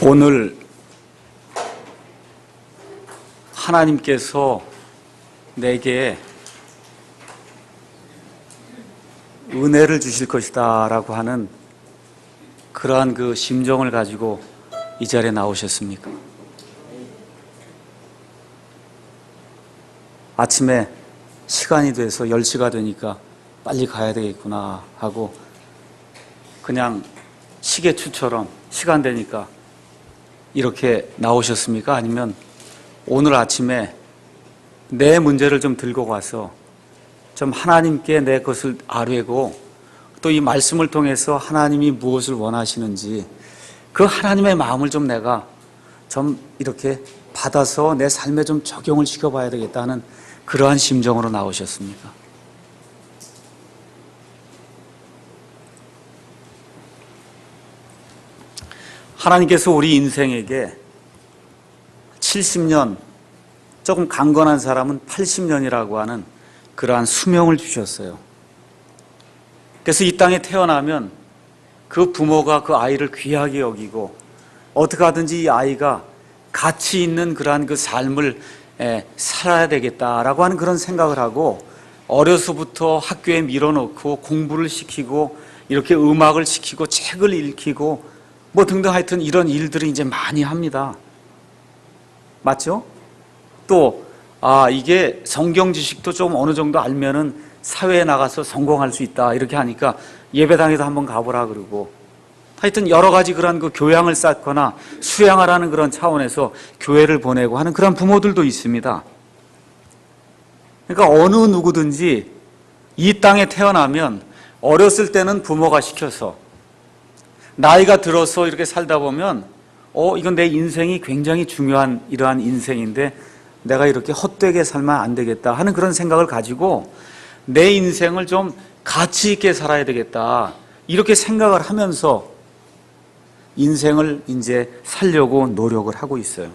오늘 하나님께서 내게 은혜를 주실 것이다 라고 하는 그러한 그 심정을 가지고 이 자리에 나오셨습니까? 아침에 시간이 돼서 10시가 되니까 빨리 가야 되겠구나 하고 그냥 시계추처럼 시간 되니까 이렇게 나오셨습니까? 아니면 오늘 아침에 내 문제를 좀 들고 가서 좀 하나님께 내 것을 아뢰고 또 이 말씀을 통해서 하나님이 무엇을 원하시는지 그 하나님의 마음을 좀 내가 좀 이렇게 받아서 내 삶에 좀 적용을 시켜봐야 되겠다는 그러한 심정으로 나오셨습니까? 하나님께서 우리 인생에게 70년, 조금 강건한 사람은 80년이라고 하는 그러한 수명을 주셨어요. 그래서 이 땅에 태어나면 그 부모가 그 아이를 귀하게 여기고 어떻게 하든지 이 아이가 가치 있는 그러한 그 삶을 살아야 되겠다라고 하는 그런 생각을 하고 어려서부터 학교에 밀어넣고 공부를 시키고 이렇게 음악을 시키고 책을 읽히고 뭐 등등 하여튼 이런 일들을 이제 많이 합니다. 맞죠? 또 이게 성경 지식도 좀 어느 정도 알면은 사회에 나가서 성공할 수 있다 이렇게 하니까 예배당에도 한번 가보라 그러고 하여튼 여러 가지 그런 그 교양을 쌓거나 수양하라는 그런 차원에서 교회를 보내고 하는 그런 부모들도 있습니다. 그러니까 어느 누구든지 이 땅에 태어나면 어렸을 때는 부모가 시켜서 나이가 들어서 이렇게 살다 보면 이건 내 인생이 굉장히 중요한 이러한 인생인데 내가 이렇게 헛되게 살면 안 되겠다 하는 그런 생각을 가지고 내 인생을 좀 가치 있게 살아야 되겠다 이렇게 생각을 하면서 인생을 이제 살려고 노력을 하고 있어요.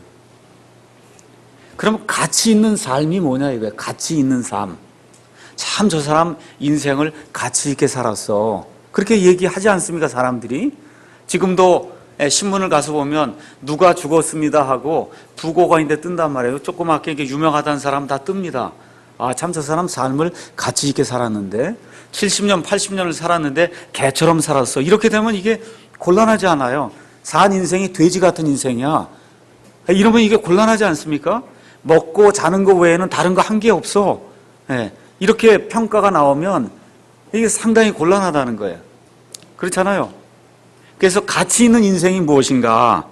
그럼 가치 있는 삶이 뭐냐 이거예요. 가치 있는 삶. 참 저 사람 인생을 가치 있게 살았어. 그렇게 얘기하지 않습니까 사람들이? 지금도 신문을 가서 보면 누가 죽었습니다 하고 부고가 있는데 뜬단 말이에요. 조그맣게 이렇게 유명하다는 사람 다 뜹니다. 참 저 사람 삶을 가치 있게 살았는데 70년 80년을 살았는데 개처럼 살았어. 이렇게 되면 이게 곤란하지 않아요. 산 인생이 돼지 같은 인생이야. 이러면 이게 곤란하지 않습니까? 먹고 자는 거 외에는 다른 거 한 게 없어. 이렇게 평가가 나오면 이게 상당히 곤란하다는 거예요. 그렇잖아요. 그래서 가치 있는 인생이 무엇인가?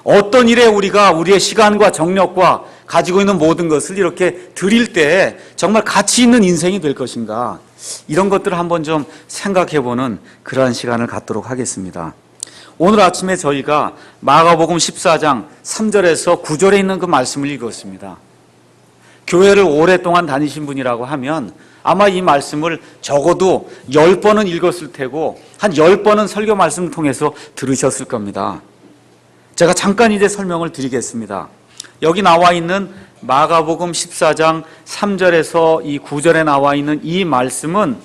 어떤 일에 우리가 우리의 시간과 정력과 가지고 있는 모든 것을 이렇게 드릴 때 정말 가치 있는 인생이 될 것인가? 이런 것들을 한번 좀 생각해보는 그러한 시간을 갖도록 하겠습니다. 오늘 아침에 저희가 마가복음 14장 3절에서 9절에 있는 그 말씀을 읽었습니다. 교회를 오랫동안 다니신 분이라고 하면 아마 이 말씀을 적어도 10번은 읽었을 테고 한 10번은 설교 말씀을 통해서 들으셨을 겁니다. 제가 잠깐 이제 설명을 드리겠습니다. 여기 나와 있는 마가복음 14장 3절에서 이 9절에 나와 있는 이 말씀은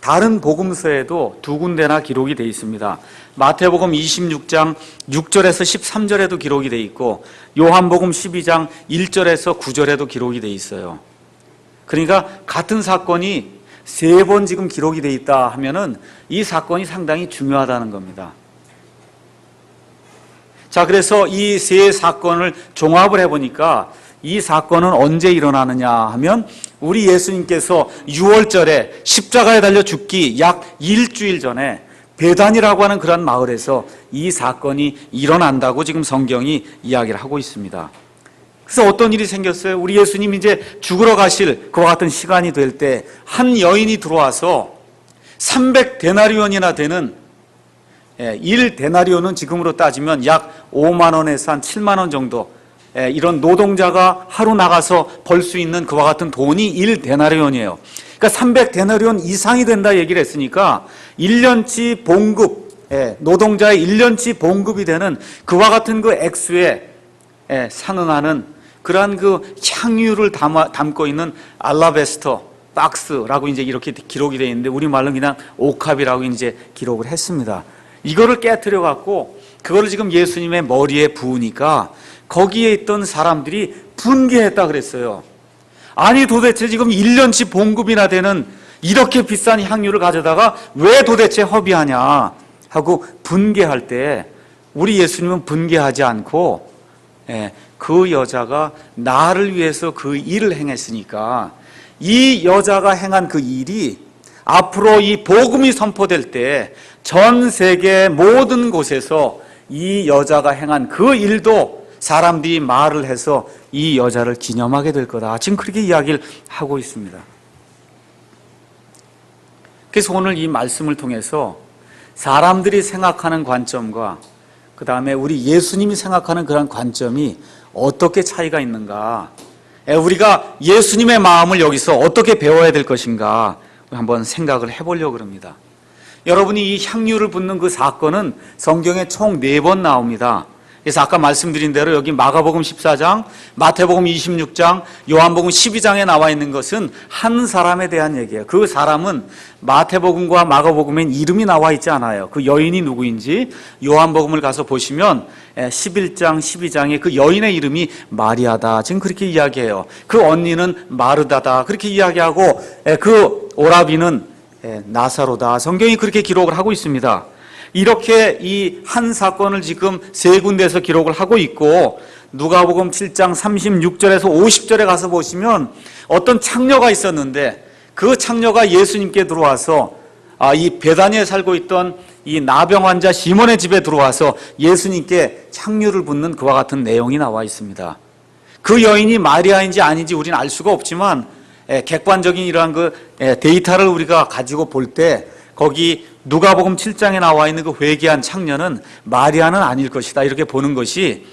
다른 복음서에도 두 군데나 기록이 되어 있습니다. 마태복음 26장 6절에서 13절에도 기록이 되어 있고 요한복음 12장 1절에서 9절에도 기록이 되어 있어요. 그러니까 같은 사건이 3번 지금 기록이 되어 있다 하면은 이 사건이 상당히 중요하다는 겁니다. 자, 그래서 이 세 사건을 종합을 해보니까 이 사건은 언제 일어나느냐 하면 우리 예수님께서 6월절에 십자가에 달려 죽기 약 일주일 전에 베단이라고 하는 그런 마을에서 이 사건이 일어난다고 지금 성경이 이야기를 하고 있습니다. 그래서 어떤 일이 생겼어요? 우리 예수님이 이제 죽으러 가실 그와 같은 시간이 될 때 한 여인이 들어와서 300데나리온이나 되는 1데나리온은 지금으로 따지면 약 5만 원에서 한 7만 원 정도 이런 노동자가 하루 나가서 벌 수 있는 그와 같은 돈이 1데나리온이에요. 그러니까 300데나리온 이상이 된다 얘기를 했으니까 1년치 봉급, 노동자의 1년치 봉급이 되는 그와 같은 그 액수에 상응하는 그러한 그 향유를 담고 있는 알라베스터 박스라고 이제 이렇게 기록이 되어 있는데 우리말로 그냥 옥합이라고 이제 기록을 했습니다. 이거를 깨트려 갖고 그거를 지금 예수님의 머리에 부으니까 거기에 있던 사람들이 분개했다 그랬어요. 아니 도대체 지금 1년치 봉급이나 되는 이렇게 비싼 향유를 가져다가 왜 도대체 허비하냐 하고 분개할 때 우리 예수님은 분개하지 않고 그 여자가 나를 위해서 그 일을 행했으니까 이 여자가 행한 그 일이 앞으로 이 복음이 선포될 때 전 세계 모든 곳에서 이 여자가 행한 그 일도 사람들이 말을 해서 이 여자를 기념하게 될 거다. 지금 그렇게 이야기를 하고 있습니다. 그래서 오늘 이 말씀을 통해서 사람들이 생각하는 관점과 그 다음에 우리 예수님이 생각하는 그런 관점이 어떻게 차이가 있는가, 우리가 예수님의 마음을 여기서 어떻게 배워야 될 것인가 한번 생각을 해보려고 합니다. 여러분이 이 향유를 붓는 그 사건은 성경에 총 4번 나옵니다. 그래서 아까 말씀드린 대로 여기 마가복음 14장, 마태복음 26장, 요한복음 12장에 나와 있는 것은 한 사람에 대한 얘기예요. 그 사람은 마태복음과 마가복음엔 이름이 나와 있지 않아요. 그 여인이 누구인지 요한복음을 가서 보시면 11장, 12장에 그 여인의 이름이 마리아다. 지금 그렇게 이야기해요. 그 언니는 마르다다. 그렇게 이야기하고 그 오라비는 나사로다. 성경이 그렇게 기록을 하고 있습니다. 이렇게 이 한 사건을 지금 3군데에서 기록을 하고 있고 누가복음 7장 36절에서 50절에 가서 보시면 어떤 창녀가 있었는데 그 창녀가 예수님께 들어와서 이 베다니에 살고 있던 이 나병 환자 시몬의 집에 들어와서 예수님께 향유를 붓는 그와 같은 내용이 나와 있습니다. 그 여인이 마리아인지 아닌지 우리는 알 수가 없지만 객관적인 이러한 그 데이터를 우리가 가지고 볼 때 거기 누가복음 7장에 나와 있는 그 회개한 창녀는 마리아는 아닐 것이다. 이렇게 보는 것이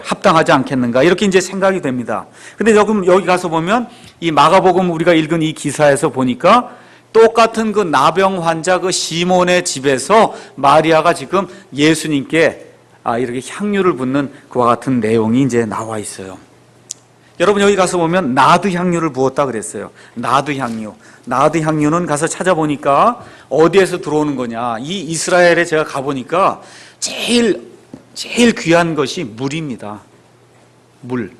합당하지 않겠는가. 이렇게 이제 생각이 됩니다. 근데 여기 가서 보면 이 마가복음 우리가 읽은 이 기사에서 보니까 똑같은 그 나병 환자 그 시몬의 집에서 마리아가 지금 예수님께 이렇게 향유를 붓는 그와 같은 내용이 이제 나와 있어요. 여러분 여기 가서 보면 나드 향유를 부었다 그랬어요. 나드 향유. 나드 향유는 가서 찾아보니까 어디에서 들어오는 거냐. 이 이스라엘에 제가 가보니까 제일 귀한 것이 물입니다. 물.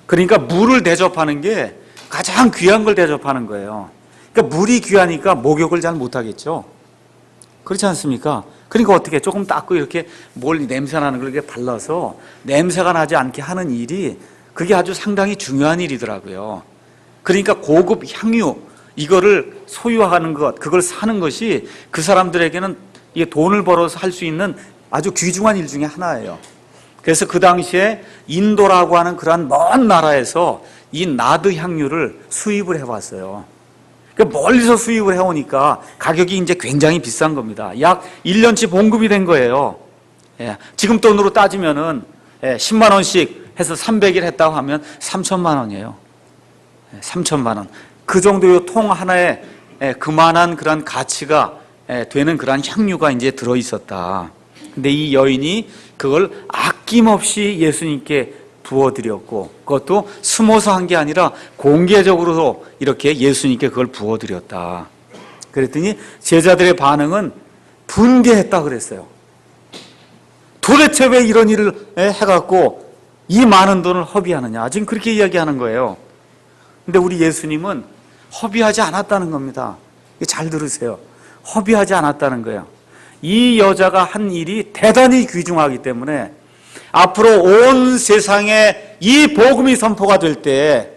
그러니까 물을 대접하는 게 가장 귀한 걸 대접하는 거예요. 그러니까 물이 귀하니까 목욕을 잘 못하겠죠. 그렇지 않습니까? 그러니까 어떻게 조금 닦고 이렇게 뭘 냄새 나는 걸 이렇게 발라서 냄새가 나지 않게 하는 일이 그게 아주 상당히 중요한 일이더라고요. 그러니까 고급 향유 이거를 소유하는 것, 그걸 사는 것이 그 사람들에게는 이게 돈을 벌어서 할 수 있는 아주 귀중한 일 중에 하나예요. 그래서 그 당시에 인도라고 하는 그러한 먼 나라에서 이 나드 향유를 수입을 해왔어요. 그러니까 멀리서 수입을 해오니까 가격이 이제 굉장히 비싼 겁니다. 약 1년치 봉급이 된 거예요. 지금 돈으로 따지면은 10만 원씩 해서 300일 했다고 하면 3천만 원이에요. 3천만 원. 그 정도의 통 하나에 그만한 그런 가치가 되는 그런 향유가 이제 들어 있었다. 근데 이 여인이 그걸 아낌없이 예수님께 부어드렸고 그것도 숨어서 한 게 아니라 공개적으로 이렇게 예수님께 그걸 부어드렸다. 그랬더니 제자들의 반응은 분개했다 그랬어요. 도대체 왜 이런 일을 해갖고 이 많은 돈을 허비하느냐. 지금 그렇게 이야기하는 거예요. 근데 우리 예수님은 허비하지 않았다는 겁니다. 잘 들으세요. 허비하지 않았다는 거예요. 이 여자가 한 일이 대단히 귀중하기 때문에 앞으로 온 세상에 이 복음이 선포가 될 때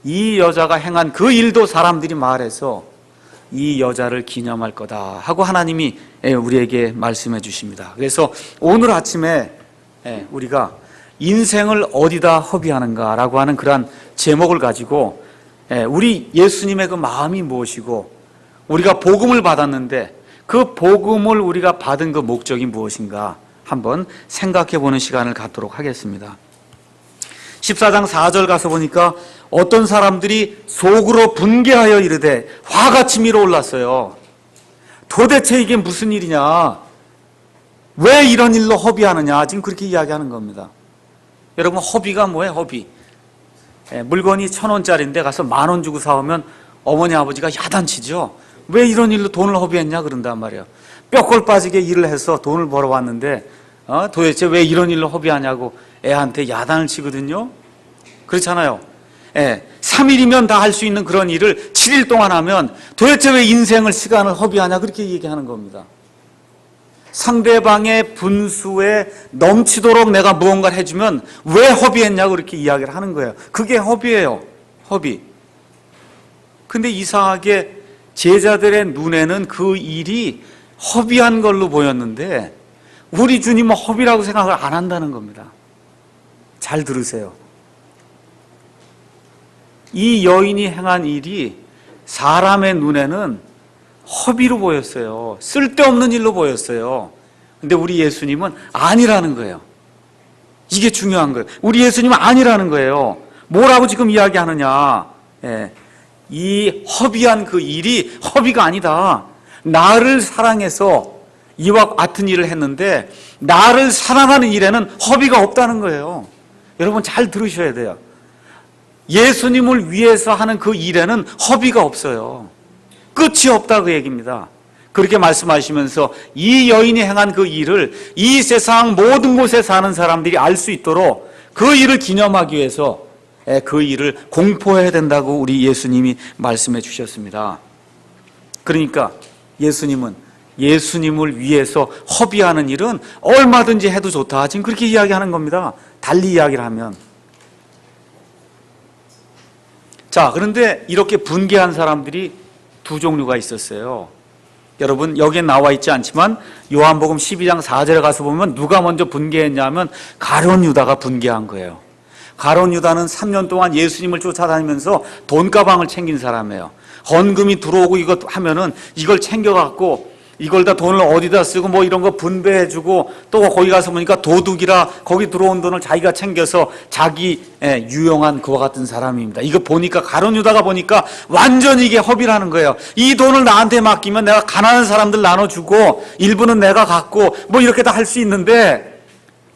이 여자가 행한 그 일도 사람들이 말해서 이 여자를 기념할 거다 하고 하나님이 우리에게 말씀해 주십니다. 그래서 오늘 아침에 우리가 인생을 어디다 허비하는가라고 하는 그러한 제목을 가지고 우리 예수님의 그 마음이 무엇이고 우리가 복음을 받았는데 그 복음을 우리가 받은 그 목적이 무엇인가 한번 생각해 보는 시간을 갖도록 하겠습니다. 14장 4절 가서 보니까 어떤 사람들이 속으로 분개하여 이르되 화같이 밀어올랐어요. 도대체 이게 무슨 일이냐? 왜 이런 일로 허비하느냐? 지금 그렇게 이야기하는 겁니다. 여러분 허비가 뭐예요? 허비. 물건이 1,000원짜리인데 가서 10,000원 주고 사오면 어머니 아버지가 야단치죠. 왜 이런 일로 돈을 허비했냐 그런단 말이에요. 뼈골 빠지게 일을 해서 돈을 벌어왔는데 도대체 왜 이런 일로 허비하냐고 애한테 야단을 치거든요. 그렇잖아요. 3일이면 다 할 수 있는 그런 일을 7일 동안 하면 도대체 왜 인생을 시간을 허비하냐 그렇게 얘기하는 겁니다. 상대방의 분수에 넘치도록 내가 무언가를 해주면 왜 허비했냐고 그렇게 이야기를 하는 거예요. 그게 허비예요. 허비. 근데 이상하게 제자들의 눈에는 그 일이 허비한 걸로 보였는데 우리 주님은 허비라고 생각을 안 한다는 겁니다. 잘 들으세요. 이 여인이 행한 일이 사람의 눈에는 허비로 보였어요. 쓸데없는 일로 보였어요. 근데 우리 예수님은 아니라는 거예요. 이게 중요한 거예요. 우리 예수님은 아니라는 거예요. 뭐라고 지금 이야기하느냐. 이 허비한 그 일이 허비가 아니다. 나를 사랑해서 이와 같은 일을 했는데 나를 사랑하는 일에는 허비가 없다는 거예요. 여러분 잘 들으셔야 돼요. 예수님을 위해서 하는 그 일에는 허비가 없어요. 끝이 없다 그 얘기입니다. 그렇게 말씀하시면서 이 여인이 행한 그 일을 이 세상 모든 곳에 사는 사람들이 알 수 있도록 그 일을 기념하기 위해서 그 일을 공포해야 된다고 우리 예수님이 말씀해 주셨습니다. 그러니까 예수님은 예수님을 위해서 허비하는 일은 얼마든지 해도 좋다. 지금 그렇게 이야기하는 겁니다. 달리 이야기를 하면. 자, 그런데 이렇게 분개한 사람들이 두 종류가 있었어요. 여러분 여기에 나와 있지 않지만 요한복음 12장 4절에 가서 보면 누가 먼저 분개했냐면 가룟 유다가 분개한 거예요. 가룟 유다는 3년 동안 예수님을 쫓아다니면서 돈가방을 챙긴 사람이에요. 헌금이 들어오고 이거 하면은 이걸 챙겨갖고 이걸 다 돈을 어디다 쓰고 뭐 이런 거 분배해주고 또 거기 가서 보니까 도둑이라 거기 들어온 돈을 자기가 챙겨서 자기 유용한 그와 같은 사람입니다. 이거 보니까 가룟 유다가 보니까 완전히 이게 허비라는 거예요. 이 돈을 나한테 맡기면 내가 가난한 사람들 나눠주고 일부는 내가 갖고 뭐 이렇게 다 할 수 있는데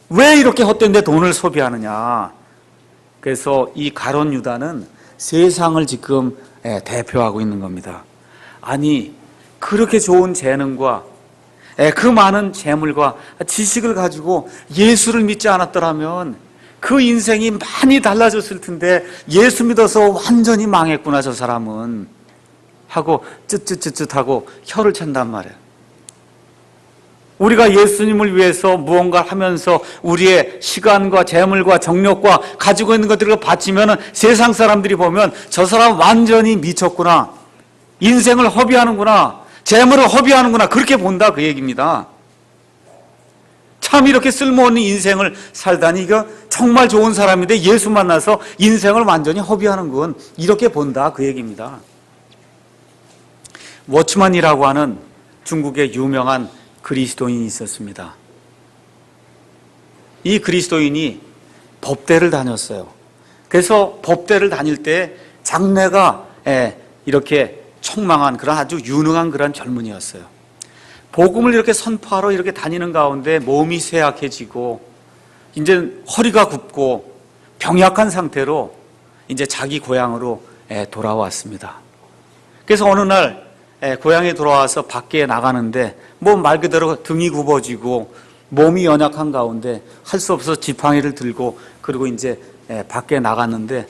왜 이렇게 헛된 데 돈을 소비하느냐. 그래서 이 가룟 유다는 세상을 지금 대표하고 있는 겁니다. 아니 그렇게 좋은 재능과 그 많은 재물과 지식을 가지고 예수를 믿지 않았더라면 그 인생이 많이 달라졌을 텐데 예수 믿어서 완전히 망했구나 저 사람은 하고 쯧쯧쯧쯧하고 혀를 찬단 말이에요. 우리가 예수님을 위해서 무언가를 하면서 우리의 시간과 재물과 정력과 가지고 있는 것들을 바치면 세상 사람들이 보면 저 사람 완전히 미쳤구나, 인생을 허비하는구나, 재물을 허비하는구나 그렇게 본다 그 얘기입니다. 참 이렇게 쓸모없는 인생을 살다니 이거 정말 좋은 사람인데 예수 만나서 인생을 완전히 허비하는 건 이렇게 본다 그 얘기입니다. 워치만이라고 하는 중국의 유명한 그리스도인이 있었습니다. 이 그리스도인이 법대를 다녔어요. 그래서 법대를 다닐 때 장래가 이렇게 촉망한 그런 아주 유능한 그런 젊은이였어요. 복음을 이렇게 선포하러 이렇게 다니는 가운데 몸이 쇠약해지고 이제 허리가 굽고 병약한 상태로 이제 자기 고향으로 돌아왔습니다. 그래서 어느 날 고향에 돌아와서 밖에 나가는데 뭐 말 그대로 등이 굽어지고 몸이 연약한 가운데 할 수 없어서 지팡이를 들고 그리고 이제 밖에 나갔는데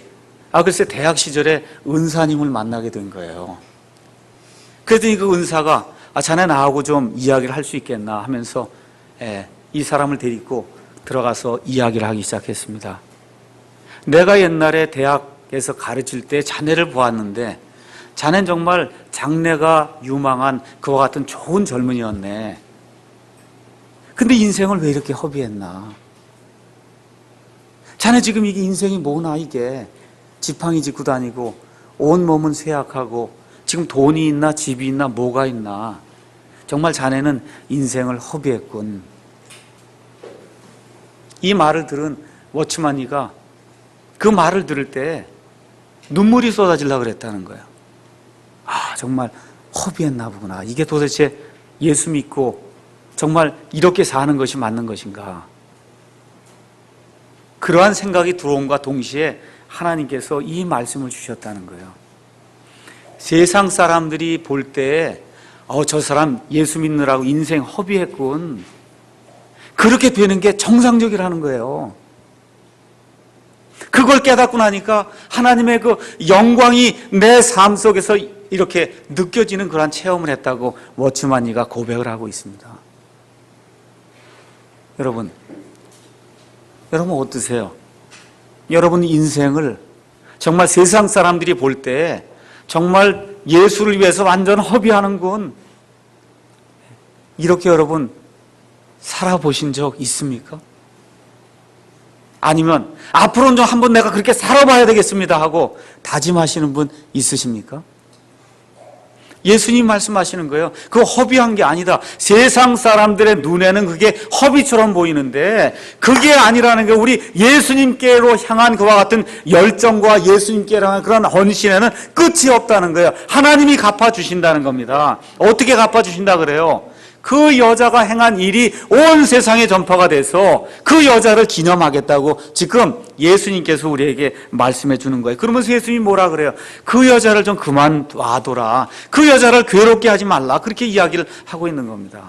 글쎄 대학 시절에 은사님을 만나게 된 거예요. 그랬더니 그 은사가 자네 나하고 좀 이야기를 할 수 있겠나 하면서 이 사람을 데리고 들어가서 이야기를 하기 시작했습니다. 내가 옛날에 대학에서 가르칠 때 자네를 보았는데 자네는 정말 장래가 유망한 그와 같은 좋은 젊은이였네. 근데 인생을 왜 이렇게 허비했나? 자네 지금 이게 인생이 뭐나 이게 지팡이 짚고 다니고 온 몸은 쇠약하고 지금 돈이 있나 집이 있나 뭐가 있나. 정말 자네는 인생을 허비했군. 이 말을 들은 워치만이가 그 말을 들을 때 눈물이 쏟아지려고 그랬다는 거예요. 정말 허비했나 보구나. 이게 도대체 예수 믿고 정말 이렇게 사는 것이 맞는 것인가. 그러한 생각이 들어온과 동시에 하나님께서 이 말씀을 주셨다는 거예요. 세상 사람들이 볼 때에 저 사람 예수 믿느라고 인생 허비했군. 그렇게 되는 게 정상적이라는 거예요. 그걸 깨닫고 나니까 하나님의 그 영광이 내 삶 속에서 이렇게 느껴지는 그런 체험을 했다고 워츠만이가 고백을 하고 있습니다. 여러분 어떠세요? 여러분 인생을 정말 세상 사람들이 볼 때 정말 예수를 위해서 완전 허비하는군, 이렇게 여러분 살아보신 적 있습니까? 아니면 앞으로는 좀 한번 내가 그렇게 살아봐야 되겠습니다 하고 다짐하시는 분 있으십니까? 예수님 말씀하시는 거예요. 그거 허비한 게 아니다. 세상 사람들의 눈에는 그게 허비처럼 보이는데 그게 아니라는 게, 우리 예수님께로 향한 그와 같은 열정과 예수님께로 향한 그런 헌신에는 끝이 없다는 거예요. 하나님이 갚아주신다는 겁니다. 어떻게 갚아주신다 그래요? 그 여자가 행한 일이 온 세상에 전파가 돼서 그 여자를 기념하겠다고 지금 예수님께서 우리에게 말씀해 주는 거예요. 그러면서 예수님이 뭐라 그래요? 그 여자를 좀 그만 놔둬라. 그 여자를 괴롭게 하지 말라. 그렇게 이야기를 하고 있는 겁니다.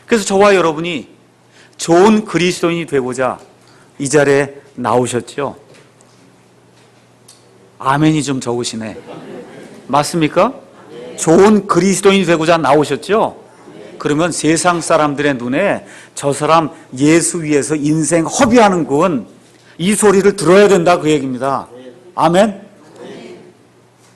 그래서 저와 여러분이 좋은 그리스도인이 되고자 이 자리에 나오셨죠? 아멘이 좀 적으시네. 맞습니까? 좋은 그리스도인이 되고자 나오셨죠? 그러면 세상 사람들의 눈에 저 사람 예수 위해서 인생 허비하는군, 이 소리를 들어야 된다, 그 얘기입니다. 아멘?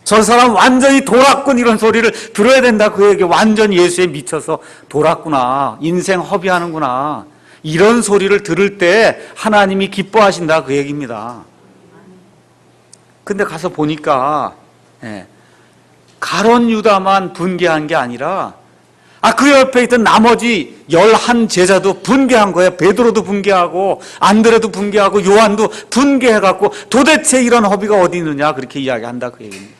저 사람 완전히 돌았군, 이런 소리를 들어야 된다, 그 얘기. 완전 예수에 미쳐서 돌았구나, 인생 허비하는구나, 이런 소리를 들을 때 하나님이 기뻐하신다, 그 얘기입니다. 근데 가서 보니까 가룟 유다만 분개한 게 아니라 그 옆에 있던 나머지 11 제자도 분개한 거예요. 베드로도 분개하고 안드레도 분개하고 요한도 분개해갖고 도대체 이런 허비가 어디 있느냐, 그렇게 이야기한다, 그 얘기입니다.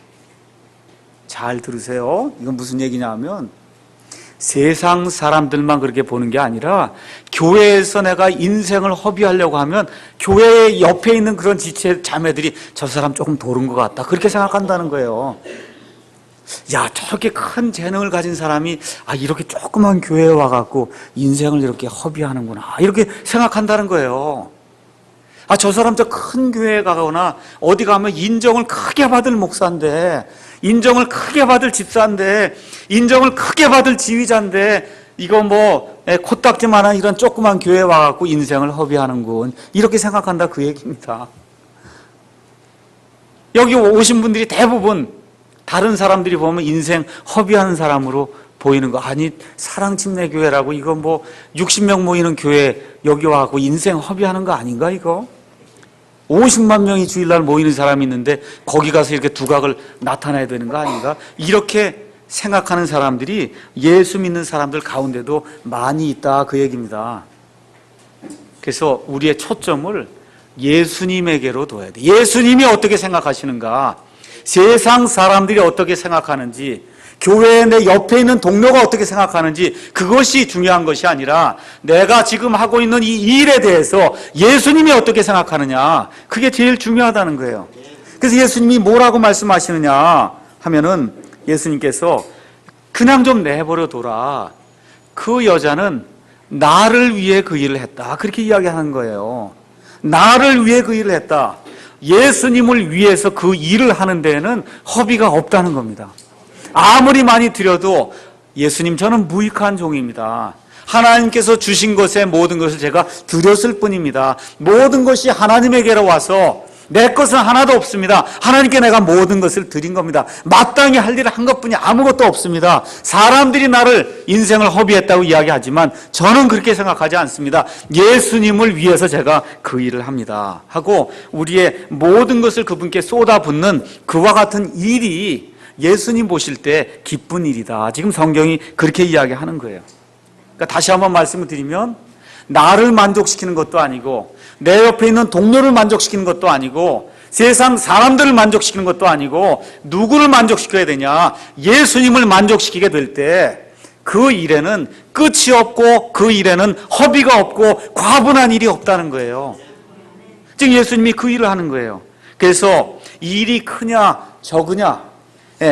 잘 들으세요. 이건 무슨 얘기냐 하면 세상 사람들만 그렇게 보는 게 아니라 교회에서 내가 인생을 허비하려고 하면 교회 옆에 있는 그런 지체 자매들이 저 사람 조금 도른 것 같다, 그렇게 생각한다는 거예요. 야, 저렇게 큰 재능을 가진 사람이 이렇게 조그만 교회에 와갖고 인생을 이렇게 허비하는구나, 이렇게 생각한다는 거예요. 저 사람 저 큰 교회에 가거나 어디 가면 인정을 크게 받을 목사인데, 인정을 크게 받을 집사인데, 인정을 크게 받을 지휘자인데, 이거 코딱지만한 이런 조그만 교회에 와갖고 인생을 허비하는군, 이렇게 생각한다, 그 얘기입니다. 여기 오신 분들이 대부분 다른 사람들이 보면 인생 허비하는 사람으로 보이는 거. 아니, 사랑침례교회라고 이거 60명 모이는 교회 여기 와갖고 인생 허비하는 거 아닌가, 이거? 50만 명이 주일날 모이는 사람이 있는데 거기 가서 이렇게 두각을 나타내야 되는 거 아닌가? 이렇게 생각하는 사람들이 예수 믿는 사람들 가운데도 많이 있다, 그 얘기입니다. 그래서 우리의 초점을 예수님에게로 둬야 돼. 예수님이 어떻게 생각하시는가? 세상 사람들이 어떻게 생각하는지, 교회의 내 옆에 있는 동료가 어떻게 생각하는지, 그것이 중요한 것이 아니라 내가 지금 하고 있는 이 일에 대해서 예수님이 어떻게 생각하느냐, 그게 제일 중요하다는 거예요. 그래서 예수님이 뭐라고 말씀하시느냐 하면은, 예수님께서 그냥 좀 내버려 둬라, 그 여자는 나를 위해 그 일을 했다, 그렇게 이야기하는 거예요. 나를 위해 그 일을 했다. 예수님을 위해서 그 일을 하는 데에는 허비가 없다는 겁니다. 아무리 많이 드려도 예수님, 저는 무익한 종입니다. 하나님께서 주신 것에 모든 것을 제가 드렸을 뿐입니다. 모든 것이 하나님에게로 와서 내 것은 하나도 없습니다. 하나님께 내가 모든 것을 드린 겁니다. 마땅히 할 일을 한 것뿐이 아무것도 없습니다. 사람들이 나를 인생을 허비했다고 이야기하지만 저는 그렇게 생각하지 않습니다. 예수님을 위해서 제가 그 일을 합니다 하고 우리의 모든 것을 그분께 쏟아붓는 그와 같은 일이 예수님 보실 때 기쁜 일이다. 지금 성경이 그렇게 이야기하는 거예요. 그러니까 다시 한번 말씀을 드리면, 나를 만족시키는 것도 아니고 내 옆에 있는 동료를 만족시키는 것도 아니고 세상 사람들을 만족시키는 것도 아니고 누구를 만족시켜야 되냐? 예수님을 만족시키게 될 때 그 일에는 끝이 없고 그 일에는 허비가 없고 과분한 일이 없다는 거예요. 지금 예수님이 그 일을 하는 거예요. 그래서 일이 크냐 적으냐,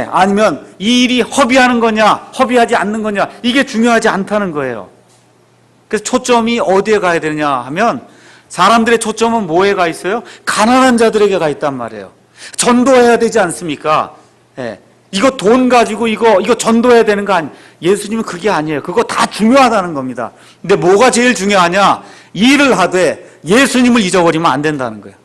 아니면 이 일이 허비하는 거냐, 허비하지 않는 거냐, 이게 중요하지 않다는 거예요. 그래서 초점이 어디에 가야 되느냐 하면 사람들의 초점은 뭐에 가 있어요? 가난한 자들에게 가 있단 말이에요. 전도해야 되지 않습니까? 이거 돈 가지고 이거 전도해야 되는 거 아니에요. 예수님은 그게 아니에요. 그거 다 중요하다는 겁니다. 근데 뭐가 제일 중요하냐? 일을 하되 예수님을 잊어버리면 안 된다는 거예요.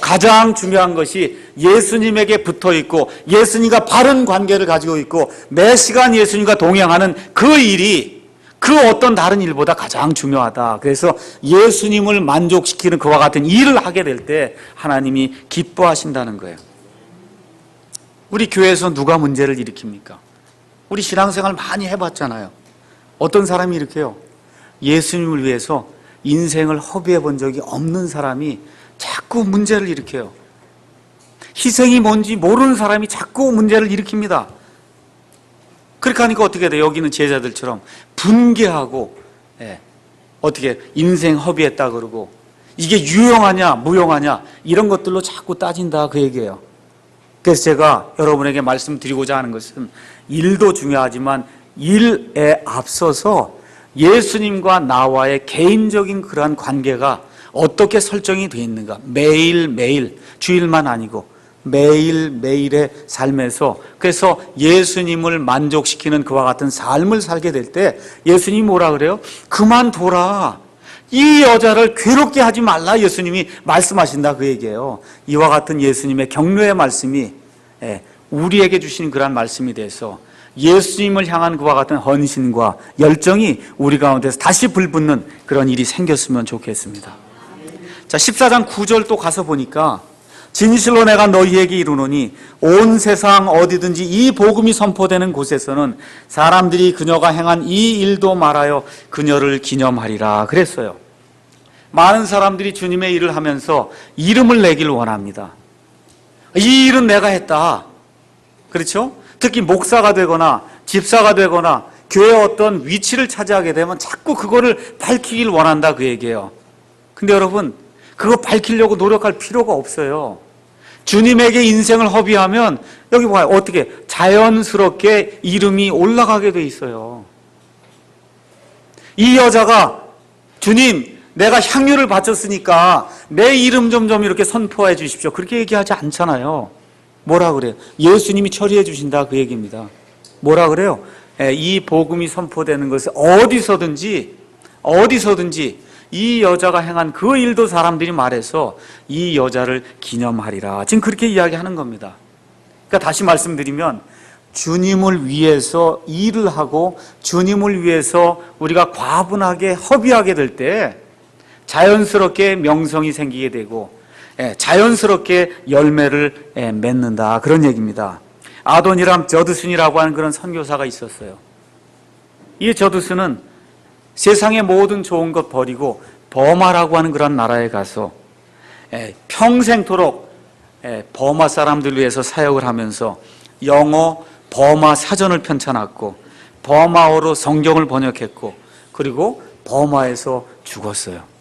가장 중요한 것이 예수님에게 붙어 있고 예수님과 바른 관계를 가지고 있고 매 시간 예수님과 동행하는 그 일이 그 어떤 다른 일보다 가장 중요하다. 그래서 예수님을 만족시키는 그와 같은 일을 하게 될 때 하나님이 기뻐하신다는 거예요. 우리 교회에서 누가 문제를 일으킵니까? 우리 신앙생활 많이 해봤잖아요. 어떤 사람이 이렇게요. 예수님을 위해서 인생을 허비해 본 적이 없는 사람이 자꾸 문제를 일으켜요. 희생이 뭔지 모르는 사람이 자꾸 문제를 일으킵니다. 그렇게 하니까 어떻게 돼요? 여기는 제자들처럼 분개하고 어떻게 인생 허비했다 그러고 이게 유용하냐 무용하냐 이런 것들로 자꾸 따진다 그 얘기예요. 그래서 제가 여러분에게 말씀드리고자 하는 것은 일도 중요하지만 일에 앞서서 예수님과 나와의 개인적인 그러한 관계가 어떻게 설정이 되어 있는가. 매일매일, 주일만 아니고 매일매일의 삶에서 그래서 예수님을 만족시키는 그와 같은 삶을 살게 될 때 예수님이 뭐라 그래요? 그만둬라. 이 여자를 괴롭게 하지 말라 예수님이 말씀하신다 그 얘기예요. 이와 같은 예수님의 격려의 말씀이 우리에게 주신 그런 말씀이 돼서 예수님을 향한 그와 같은 헌신과 열정이 우리 가운데서 다시 불붙는 그런 일이 생겼으면 좋겠습니다. 자, 14장 9절 또 가서 보니까 진실로 내가 너희에게 이르노니 온 세상 어디든지 이 복음이 선포되는 곳에서는 사람들이 그녀가 행한 이 일도 말하여 그녀를 기념하리라 그랬어요. 많은 사람들이 주님의 일을 하면서 이름을 내길 원합니다. 이 일은 내가 했다. 그렇죠? 특히 목사가 되거나 집사가 되거나 교회 어떤 위치를 차지하게 되면 자꾸 그거를 밝히길 원한다 그 얘기예요. 근데 여러분 그거 밝히려고 노력할 필요가 없어요. 주님에게 인생을 허비하면 여기 봐요. 어떻게 자연스럽게 이름이 올라가게 돼 있어요. 이 여자가 주님 내가 향유를 바쳤으니까 내 이름 좀 이렇게 선포해 주십시오. 그렇게 얘기하지 않잖아요. 뭐라 그래요? 예수님이 처리해 주신다 그 얘기입니다. 뭐라 그래요? 이 복음이 선포되는 것을 어디서든지 이 여자가 행한 그 일도 사람들이 말해서 이 여자를 기념하리라. 지금 그렇게 이야기하는 겁니다. 그러니까 다시 말씀드리면 주님을 위해서 일을 하고 주님을 위해서 우리가 과분하게 허비하게 될 때 자연스럽게 명성이 생기게 되고 자연스럽게 열매를 맺는다 그런 얘기입니다. 아도니람 저드슨이라고 하는 그런 선교사가 있었어요. 이 저드슨은 세상의 모든 좋은 것 버리고 버마라고 하는 그런 나라에 가서 평생토록 버마 사람들 위해서 사역을 하면서 영어 버마 사전을 편찬했고 버마어로 성경을 번역했고 그리고 버마에서 죽었어요.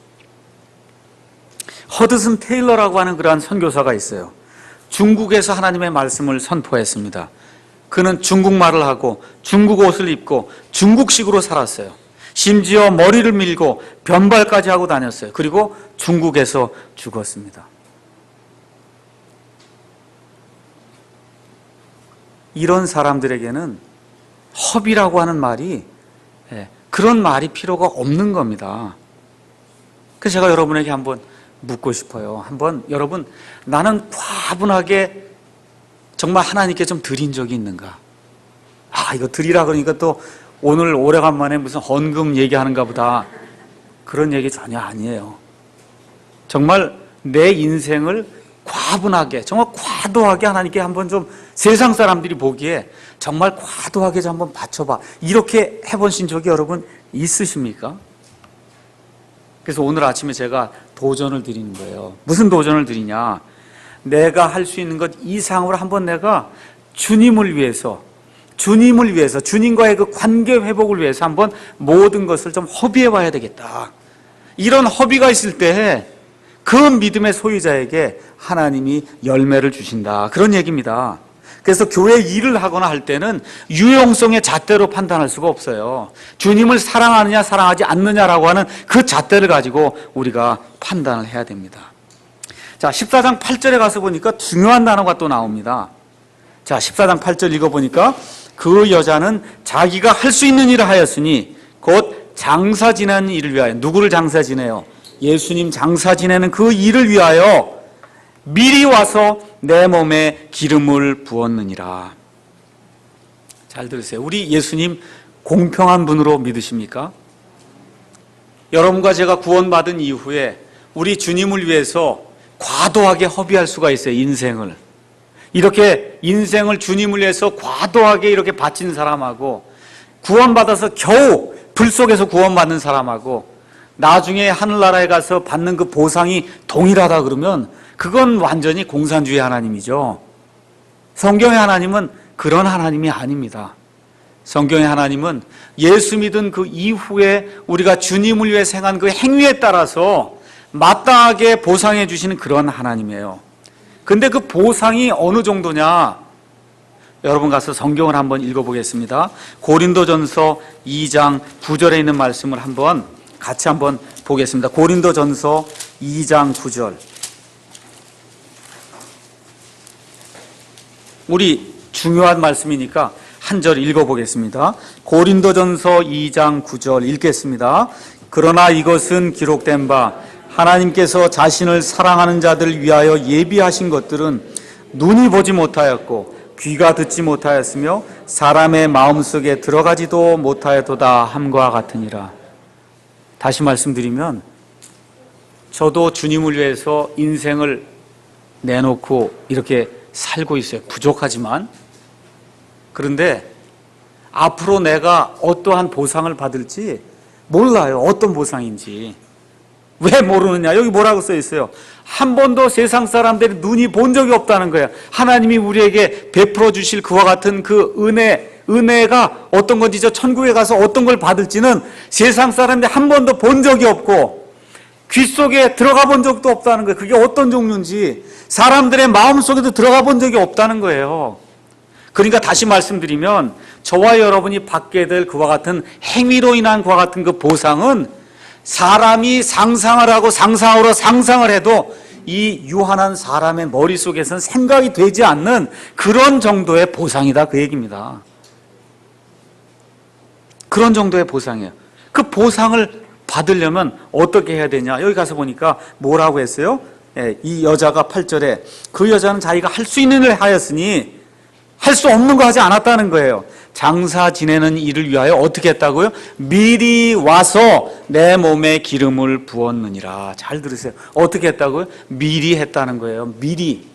허드슨 테일러라고 하는 그러한 선교사가 있어요. 중국에서 하나님의 말씀을 선포했습니다. 그는 중국말을 하고 중국 옷을 입고 중국식으로 살았어요. 심지어 머리를 밀고 변발까지 하고 다녔어요. 그리고 중국에서 죽었습니다. 이런 사람들에게는 허비라고 하는 말이 그런 말이 필요가 없는 겁니다. 그래서 제가 여러분에게 한번 묻고 싶어요. 한번 여러분 나는 과분하게 정말 하나님께 좀 드린 적이 있는가? 이거 드리라 그러니까 또 오늘 오래간만에 무슨 헌금 얘기하는가 보다. 그런 얘기 전혀 아니에요. 정말 내 인생을 과분하게 정말 과도하게 하나님께 한번 좀 세상 사람들이 보기에 정말 과도하게 좀 한번 바쳐봐. 이렇게 해보신 적이 여러분 있으십니까? 그래서 오늘 아침에 제가 도전을 드리는 거예요. 무슨 도전을 드리냐? 내가 할 수 있는 것 이상으로 한번 내가 주님을 위해서 주님과의 그 관계 회복을 위해서 한번 모든 것을 좀 허비해 봐야 되겠다. 이런 허비가 있을 때 그 믿음의 소유자에게 하나님이 열매를 주신다. 그런 얘기입니다. 그래서 교회 일을 하거나 할 때는 유용성의 잣대로 판단할 수가 없어요. 주님을 사랑하느냐 사랑하지 않느냐라고 하는 그 잣대를 가지고 우리가 판단을 해야 됩니다. 자, 14장 8절에 가서 보니까 중요한 단어가 또 나옵니다. 자, 14장 8절 읽어보니까 그 여자는 자기가 할 수 있는 일을 하였으니 곧 장사 지내는 일을 위하여. 누구를 장사 지내요? 예수님 장사 지내는 그 일을 위하여 미리 와서 내 몸에 기름을 부었느니라. 잘 들으세요. 우리 예수님 공평한 분으로 믿으십니까? 여러분과 제가 구원받은 이후에 우리 주님을 위해서 과도하게 허비할 수가 있어요. 인생을. 이렇게 인생을 주님을 위해서 과도하게 이렇게 바친 사람하고 구원받아서 겨우 불 속에서 구원받는 사람하고 나중에 하늘나라에 가서 받는 그 보상이 동일하다 그러면 그건 완전히 공산주의 하나님이죠. 성경의 하나님은 그런 하나님이 아닙니다. 성경의 하나님은 예수 믿은 그 이후에 우리가 주님을 위해 행한 그 행위에 따라서 마땅하게 보상해 주시는 그런 하나님이에요. 근데 그 보상이 어느 정도냐? 여러분 가서 성경을 한번 읽어보겠습니다. 고린도전서 2장 9절에 있는 말씀을 같이 한번 보겠습니다. 고린도전서 2장 9절. 우리 중요한 말씀이니까 한 절 읽어보겠습니다. 고린도전서 2장 9절 읽겠습니다. 그러나 이것은 기록된 바 하나님께서 자신을 사랑하는 자들 위하여 예비하신 것들은 눈이 보지 못하였고 귀가 듣지 못하였으며 사람의 마음속에 들어가지도 못하였도다 함과 같으니라. 다시 말씀드리면 저도 주님을 위해서 인생을 내놓고 이렇게 살고 있어요. 부족하지만. 그런데 앞으로 내가 어떠한 보상을 받을지 몰라요. 어떤 보상인지. 왜 모르느냐? 여기 뭐라고 써 있어요? 한 번도 세상 사람들이 눈이 본 적이 없다는 거예요. 하나님이 우리에게 베풀어 주실 그와 같은 그 은혜가 어떤 건지 저 천국에 가서 어떤 걸 받을지는 세상 사람들이 한 번도 본 적이 없고 귀 속에 들어가 본 적도 없다는 거예요. 그게 어떤 종류인지 사람들의 마음 속에도 들어가 본 적이 없다는 거예요. 그러니까 다시 말씀드리면 저와 여러분이 받게 될 그와 같은 행위로 인한 그와 같은 그 보상은 사람이 상상을 하고 상상을 해도 이 유한한 사람의 머릿속에서는 생각이 되지 않는 그런 정도의 보상이다 그 얘기입니다. 그런 정도의 보상이에요. 그 보상을 받으려면 어떻게 해야 되냐? 여기 가서 보니까 뭐라고 했어요? 이 여자가 8절에 그 여자는 자기가 할 수 있는 일을 하였으니 할 수 없는 거 하지 않았다는 거예요. 장사 지내는 일을 위하여 어떻게 했다고요? 미리 와서 내 몸에 기름을 부었느니라. 잘 들으세요. 어떻게 했다고요? 미리 했다는 거예요. 미리.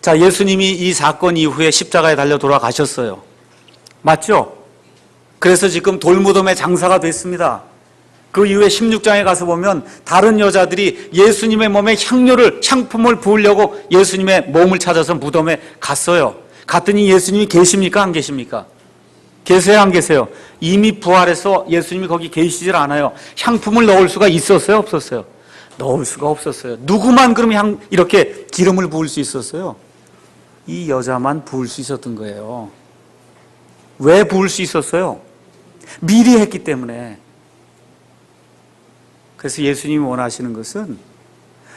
자, 예수님이 이 사건 이후에 십자가에 달려 돌아가셨어요. 맞죠? 그래서 지금 돌무덤의 장사가 됐습니다. 그 이후에 16장에 가서 보면 다른 여자들이 예수님의 몸에 향품을 부으려고 예수님의 몸을 찾아서 무덤에 갔어요. 갔더니 예수님이 계십니까? 안 계십니까? 계세요? 안 계세요? 이미 부활해서 예수님이 거기 계시질 않아요. 향품을 넣을 수가 있었어요? 없었어요? 넣을 수가 없었어요. 누구만 그럼 이렇게 기름을 부을 수 있었어요? 이 여자만 부을 수 있었던 거예요. 왜 부을 수 있었어요? 미리 했기 때문에. 그래서 예수님이 원하시는 것은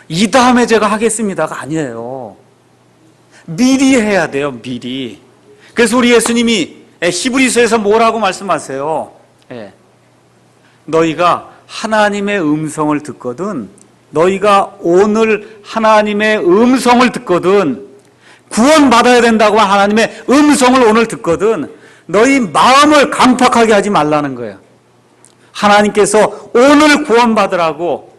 이 다음에 제가 하겠습니다가 아니에요. 미리 해야 돼요. 미리. 그래서 우리 예수님이 히브리서에서 뭐라고 말씀하세요? 너희가 하나님의 음성을 듣거든, 너희가 오늘 하나님의 음성을 듣거든, 구원받아야 된다고 하나님의 음성을 오늘 듣거든 너희 마음을 강팍하게 하지 말라는 거예요. 하나님께서 오늘 구원받으라고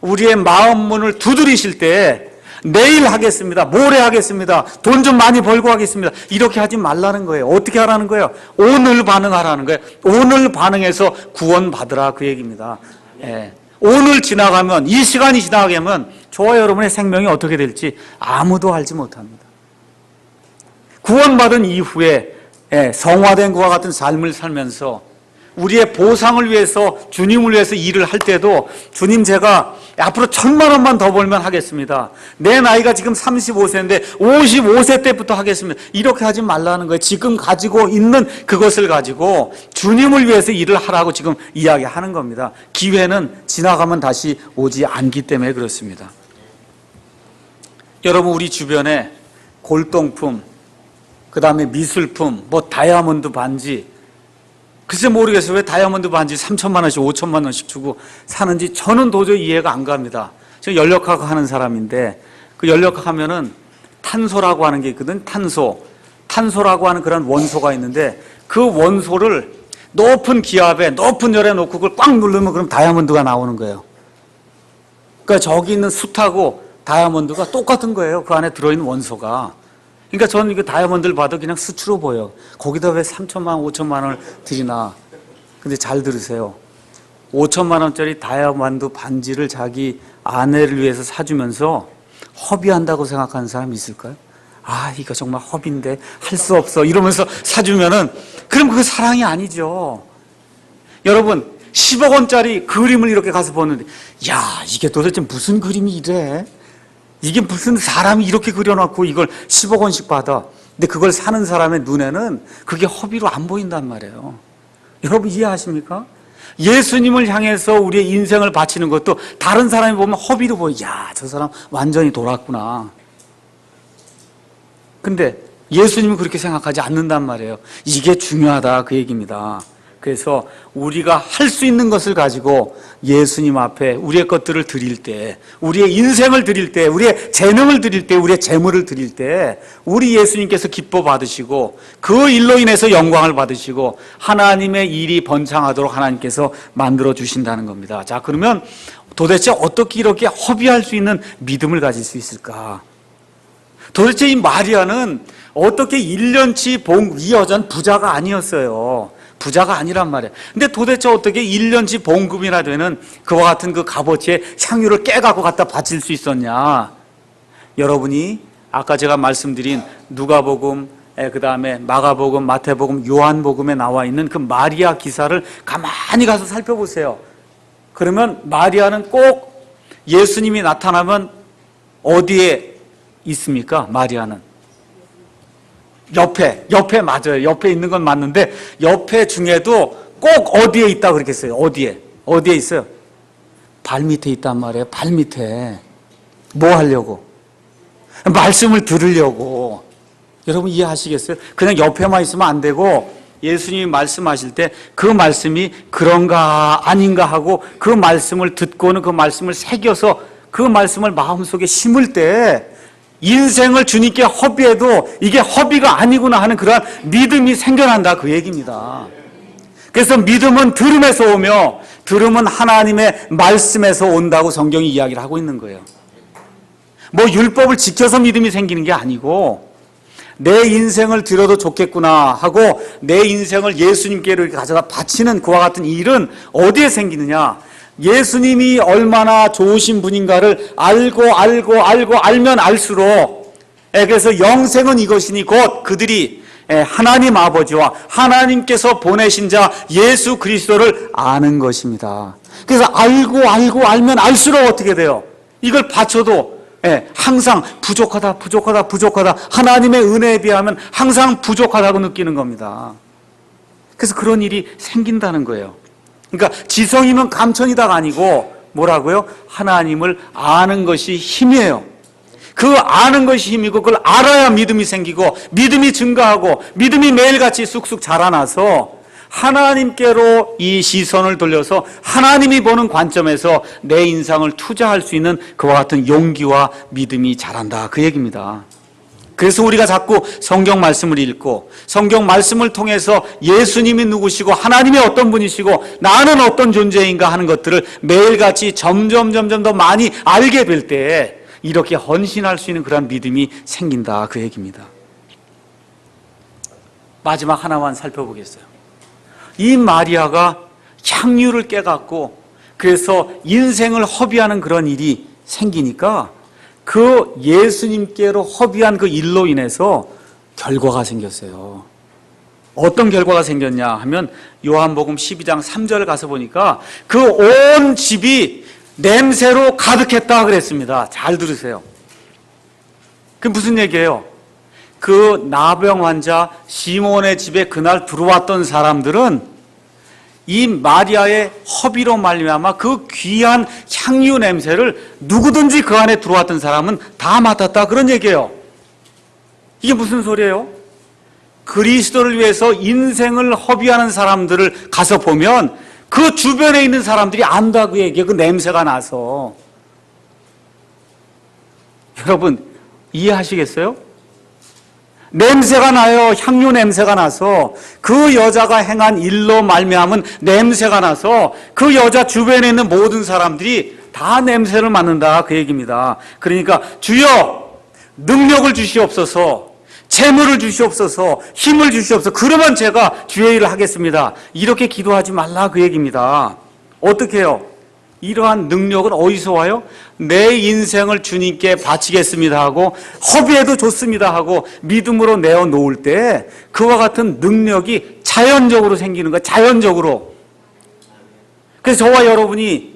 우리의 마음 문을 두드리실 때 내일 하겠습니다, 모레 하겠습니다, 돈 좀 많이 벌고 하겠습니다, 이렇게 하지 말라는 거예요. 어떻게 하라는 거예요? 오늘 반응하라는 거예요. 오늘 반응해서 구원받으라 그 얘기입니다. 오늘 지나가면, 이 시간이 지나가면 저와 여러분의 생명이 어떻게 될지 아무도 알지 못합니다. 구원받은 이후에 성화된 그와 같은 삶을 살면서 우리의 보상을 위해서, 주님을 위해서 일을 할 때도 주님, 제가 앞으로 1,000만 원만 더 벌면 하겠습니다. 내 나이가 지금 35세인데 55세 때부터 하겠습니다. 이렇게 하지 말라는 거예요. 지금 가지고 있는 그것을 가지고 주님을 위해서 일을 하라고 지금 이야기하는 겁니다. 기회는 지나가면 다시 오지 않기 때문에 그렇습니다. 여러분, 우리 주변에 골동품, 그 다음에 미술품, 뭐 다이아몬드 반지, 글쎄 모르겠어요. 왜 다이아몬드 반지 3천만 원씩 5천만 원씩 주고 사는지 저는 도저히 이해가 안 갑니다. 저 연력학 하는 사람인데, 그 연력학 하면은 탄소라고 하는 게 있거든. 탄소라고 하는 그런 원소가 있는데, 그 원소를 높은 기압에 높은 열에 놓고 그걸 꽉 누르면 그럼 다이아몬드가 나오는 거예요. 그러니까 저기 있는 숯하고 다이아몬드가 똑같은 거예요. 그 안에 들어있는 원소가. 그러니까 저는 이거 다이아몬드를 봐도 그냥 수치로 보여. 거기다 왜 3천만 원, 5천만 원을 들이나. 근데 잘 들으세요. 5천만 원짜리 다이아몬드 반지를 자기 아내를 위해서 사주면서 허비한다고 생각하는 사람이 있을까요? 아, 이거 정말 허비인데 할 수 없어 이러면서 사주면은, 그럼 그거 사랑이 아니죠. 여러분, 10억 원짜리 그림을 이렇게 가서 보는데, 야, 이게 도대체 무슨 그림이 이래? 이게 무슨 사람이 이렇게 그려놓고 이걸 10억 원씩 받아. 근데 그걸 사는 사람의 눈에는 그게 허비로 안 보인단 말이에요. 여러분 이해하십니까? 예수님을 향해서 우리의 인생을 바치는 것도 다른 사람이 보면 허비로 보여. 야, 저 사람 완전히 돌았구나. 근데 예수님은 그렇게 생각하지 않는단 말이에요. 이게 중요하다, 그 얘기입니다. 그래서 우리가 할 수 있는 것을 가지고 예수님 앞에 우리의 것들을 드릴 때, 우리의 인생을 드릴 때, 우리의 재능을 드릴 때, 우리의 재물을 드릴 때, 우리 예수님께서 기뻐 받으시고 그 일로 인해서 영광을 받으시고 하나님의 일이 번창하도록 하나님께서 만들어 주신다는 겁니다. 자, 그러면 도대체 어떻게 이렇게 허비할 수 있는 믿음을 가질 수 있을까? 도대체 이 마리아는 어떻게 1년치 이 여자는 부자가 아니었어요. 부자가 아니란 말이에요. 근데 도대체 어떻게 1년치 봉급이나 되는 그와 같은 그 값어치의 향유를 깨갖고 갖다 바칠 수 있었냐? 여러분이 아까 제가 말씀드린 누가복음, 그 다음에 마가복음, 마태복음, 요한복음에 나와 있는 그 마리아 기사를 가만히 가서 살펴보세요. 그러면 마리아는 꼭 예수님이 나타나면 어디에 있습니까? 마리아는 옆에 맞아요. 옆에 있는 건 맞는데 옆에 중에도 꼭 어디에 있다 그랬겠어요. 어디에 있어요? 발 밑에 있단 말이에요. 발 밑에. 뭐 하려고? 말씀을 들으려고. 여러분 이해하시겠어요? 그냥 옆에만 있으면 안 되고 예수님이 말씀하실 때 그 말씀이 그런가 아닌가 하고 그 말씀을 듣고는 그 말씀을 새겨서 그 말씀을 마음속에 심을 때 인생을 주님께 허비해도 이게 허비가 아니구나 하는 그러한 믿음이 생겨난다, 그 얘기입니다. 그래서 믿음은 들음에서 오며 들음은 하나님의 말씀에서 온다고 성경이 이야기를 하고 있는 거예요. 뭐 율법을 지켜서 믿음이 생기는 게 아니고 내 인생을 드려도 좋겠구나 하고 내 인생을 예수님께로 가져다 바치는 그와 같은 일은 어디에 생기느냐? 예수님이 얼마나 좋으신 분인가를 알면 알수록, 그래서 영생은 이것이니 곧 그들이 하나님 아버지와 하나님께서 보내신 자 예수 그리스도를 아는 것입니다. 그래서 알면 알수록 어떻게 돼요? 이걸 바쳐도 항상 부족하다 하나님의 은혜에 비하면 항상 부족하다고 느끼는 겁니다. 그래서 그런 일이 생긴다는 거예요. 그러니까 지성이면 감천이다가 아니고 뭐라고요? 하나님을 아는 것이 힘이에요. 그 아는 것이 힘이고 그걸 알아야 믿음이 생기고 믿음이 증가하고 믿음이 매일같이 쑥쑥 자라나서 하나님께로 이 시선을 돌려서 하나님이 보는 관점에서 내 인생을 투자할 수 있는 그와 같은 용기와 믿음이 자란다, 그 얘기입니다. 그래서 우리가 자꾸 성경 말씀을 읽고 성경 말씀을 통해서 예수님이 누구시고 하나님이 어떤 분이시고 나는 어떤 존재인가 하는 것들을 매일같이 점점 더 많이 알게 될 때 이렇게 헌신할 수 있는 그런 믿음이 생긴다, 그 얘기입니다. 마지막 하나만 살펴보겠어요. 이 마리아가 향유를 깨갖고 그래서 인생을 허비하는 그런 일이 생기니까 그 예수님께로 허비한 그 일로 인해서 결과가 생겼어요. 어떤 결과가 생겼냐 하면 요한복음 12장 3절 가서 보니까 그 온 집이 냄새로 가득했다 그랬습니다. 잘 들으세요. 그게 무슨 얘기예요? 그 나병 환자 시몬의 집에 그날 들어왔던 사람들은 이 마리아의 허비로 말미암아 그 귀한 향유 냄새를 누구든지 그 안에 들어왔던 사람은 다 맡았다 그런 얘기예요. 이게 무슨 소리예요? 그리스도를 위해서 인생을 허비하는 사람들을 가서 보면 그 주변에 있는 사람들이 안다 그 얘기예요. 그 냄새가 나서. 여러분 이해하시겠어요? 냄새가 나요. 향유 냄새가 나서 그 여자가 행한 일로 말미암은 냄새가 나서 그 여자 주변에 있는 모든 사람들이 다 냄새를 맡는다 그 얘기입니다. 그러니까 주여 능력을 주시옵소서, 재물을 주시옵소서, 힘을 주시옵소서, 그러면 제가 주의 일을 하겠습니다. 이렇게 기도하지 말라 그 얘기입니다. 어떻게 해요? 이러한 능력은 어디서 와요? 내 인생을 주님께 바치겠습니다 하고 허비해도 좋습니다 하고 믿음으로 내어놓을 때 그와 같은 능력이 자연적으로 생기는 거예요. 자연적으로. 그래서 저와 여러분이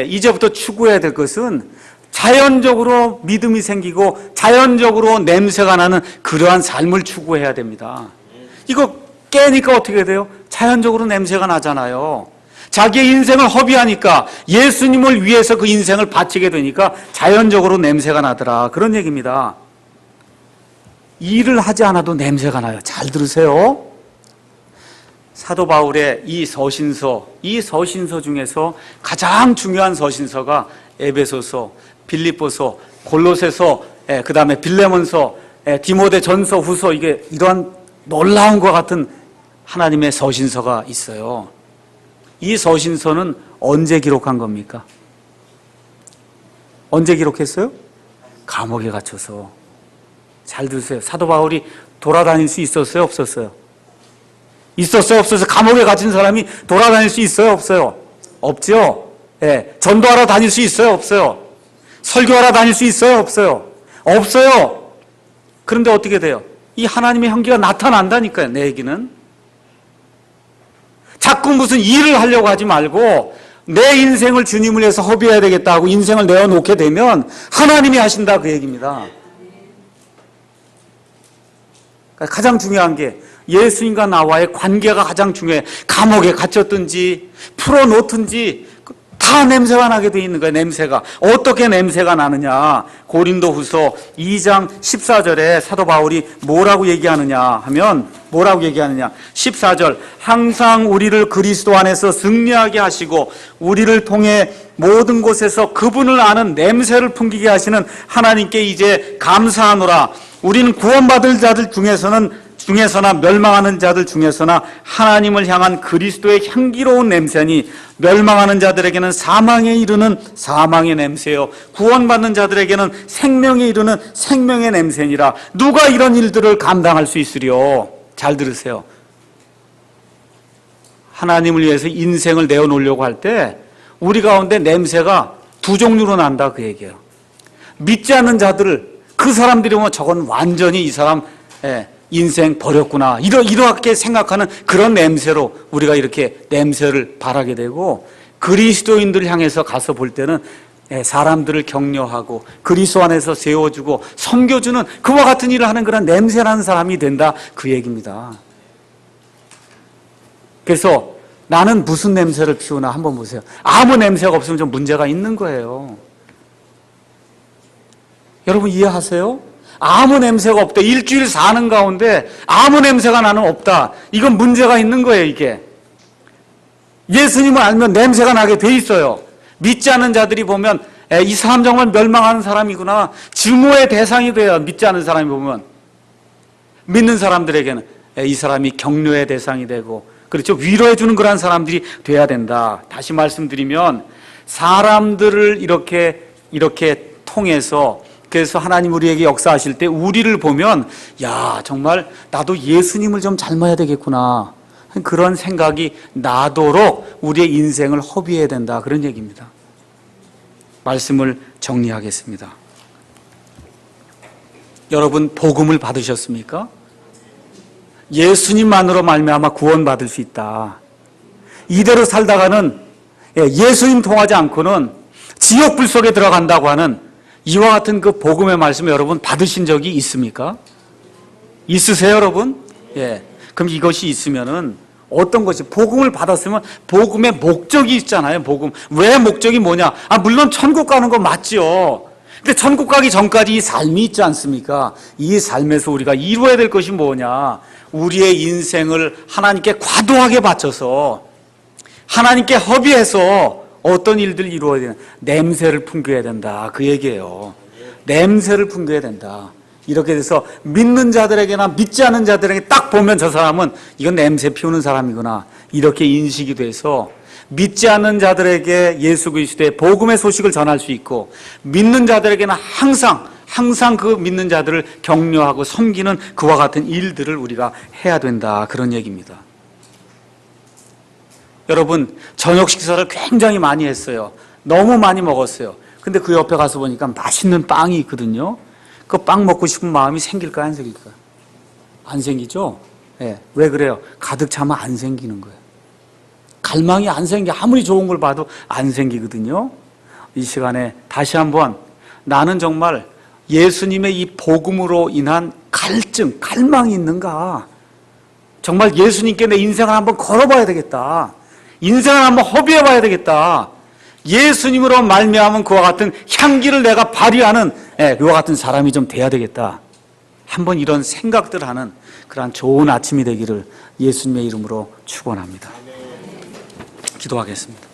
이제부터 추구해야 될 것은 자연적으로 믿음이 생기고 자연적으로 냄새가 나는 그러한 삶을 추구해야 됩니다. 이거 깨니까 어떻게 돼요? 자연적으로 냄새가 나잖아요. 자기의 인생을 허비하니까 예수님을 위해서 그 인생을 바치게 되니까 자연적으로 냄새가 나더라 그런 얘기입니다. 일을 하지 않아도 냄새가 나요. 잘 들으세요. 사도 바울의 이 서신서 중에서 가장 중요한 서신서가 에베소서, 빌립보서, 골로새서, 그 다음에 빌레몬서, 디모데전서, 후서, 이게 이러한 놀라운 것 같은 하나님의 서신서가 있어요. 이 서신서는 언제 기록한 겁니까? 언제 기록했어요? 감옥에 갇혀서. 잘 들으세요. 사도 바울이 돌아다닐 수 있었어요? 없었어요? 있었어요? 없었어요? 감옥에 갇힌 사람이 돌아다닐 수 있어요? 없어요? 없죠? 전도하러 다닐 수 있어요? 없어요? 설교하러 다닐 수 있어요? 없어요? 없어요. 그런데 어떻게 돼요? 이 하나님의 향기가 나타난다니까요. 내 얘기는. 자꾸 무슨 일을 하려고 하지 말고 내 인생을 주님을 위해서 허비해야 되겠다 하고 인생을 내어놓게 되면 하나님이 하신다 그 얘기입니다. 그러니까 가장 중요한 게 예수님과 나와의 관계가 가장 중요해. 감옥에 갇혔든지 풀어놓든지 다 냄새가 나게 돼 있는 거예요. 냄새가. 어떻게 냄새가 나느냐. 고린도후서 2장 14절에 사도 바울이 뭐라고 얘기하느냐 하면 14절 항상 우리를 그리스도 안에서 승리하게 하시고 우리를 통해 모든 곳에서 그분을 아는 냄새를 풍기게 하시는 하나님께 이제 감사하노라. 우리는 구원받을 자들 중에서나 멸망하는 자들 중에서나 하나님을 향한 그리스도의 향기로운 냄새니 멸망하는 자들에게는 사망에 이르는 사망의 냄새요 구원받는 자들에게는 생명에 이르는 생명의 냄새니라. 누가 이런 일들을 감당할 수 있으리요? 잘 들으세요. 하나님을 위해서 인생을 내어놓으려고 할 때 우리 가운데 냄새가 두 종류로 난다 그 얘기예요. 믿지 않는 자들을 그 사람들이 보면 저건 완전히 이 사람 인생 버렸구나 이렇게 생각하는 그런 냄새로 우리가 이렇게 냄새를 바라게 되고 그리스도인들을 향해서 가서 볼 때는 사람들을 격려하고 그리스도 안에서 세워주고 섬겨주는 그와 같은 일을 하는 그런 냄새나는 사람이 된다 그 얘기입니다. 그래서 나는 무슨 냄새를 피우나 한번 보세요. 아무 냄새가 없으면 좀 문제가 있는 거예요. 여러분 이해하세요? 아무 냄새가 없다. 일주일 사는 가운데 아무 냄새가 나는 없다. 이건 문제가 있는 거예요, 이게. 예수님을 알면 냄새가 나게 돼 있어요. 믿지 않는 자들이 보면 이 사람 정말 멸망하는 사람이구나. 증오의 대상이 돼요. 믿지 않는 사람이 보면. 믿는 사람들에게는 이 사람이 격려의 대상이 되고 그렇죠. 위로해 주는 그런 사람들이 돼야 된다. 다시 말씀드리면 사람들을 이렇게 통해서 그래서 하나님 우리에게 역사하실 때 우리를 보면 야 정말 나도 예수님을 좀 닮아야 되겠구나 그런 생각이 나도록 우리의 인생을 허비해야 된다 그런 얘기입니다. 말씀을 정리하겠습니다. 여러분 복음을 받으셨습니까? 예수님만으로 말미암아 구원받을 수 있다. 이대로 살다가는 예수님 통하지 않고는 지옥불 속에 들어간다고 하는 이와 같은 그 복음의 말씀 여러분 받으신 적이 있습니까? 있으세요, 여러분? 예. 그럼 이것이 있으면은 어떤 것이 복음을 받았으면 복음의 목적이 있잖아요. 복음. 왜 목적이 뭐냐? 물론 천국 가는 거 맞죠. 근데 천국 가기 전까지 이 삶이 있지 않습니까? 이 삶에서 우리가 이루어야 될 것이 뭐냐? 우리의 인생을 하나님께 과도하게 바쳐서 하나님께 허비해서 어떤 일들을 이루어야 되나? 냄새를 풍겨야 된다. 그 얘기예요. 냄새를 풍겨야 된다. 이렇게 돼서 믿는 자들에게나 믿지 않는 자들에게 딱 보면 저 사람은 이건 냄새 피우는 사람이구나. 이렇게 인식이 돼서 믿지 않는 자들에게 예수 그리스도의 복음의 소식을 전할 수 있고 믿는 자들에게는 항상 그 믿는 자들을 격려하고 섬기는 그와 같은 일들을 우리가 해야 된다. 그런 얘기입니다. 여러분, 저녁 식사를 굉장히 많이 했어요. 너무 많이 먹었어요. 근데 그 옆에 가서 보니까 맛있는 빵이 있거든요. 그 빵 먹고 싶은 마음이 생길까요, 안 생길까요? 안 생기죠? 예. 왜 그래요? 가득 차면 안 생기는 거예요. 갈망이 안 생겨. 아무리 좋은 걸 봐도 안 생기거든요. 이 시간에 다시 한번 나는 정말 예수님의 이 복음으로 인한 갈증, 갈망이 있는가? 정말 예수님께 내 인생을 한번 걸어봐야 되겠다. 인생을 한번 허비해봐야 되겠다. 예수님으로 말미암은 그와 같은 향기를 내가 발휘하는 그와 같은 사람이 좀 돼야 되겠다. 한번 이런 생각들 하는 그러한 좋은 아침이 되기를 예수님의 이름으로 축원합니다. 기도하겠습니다.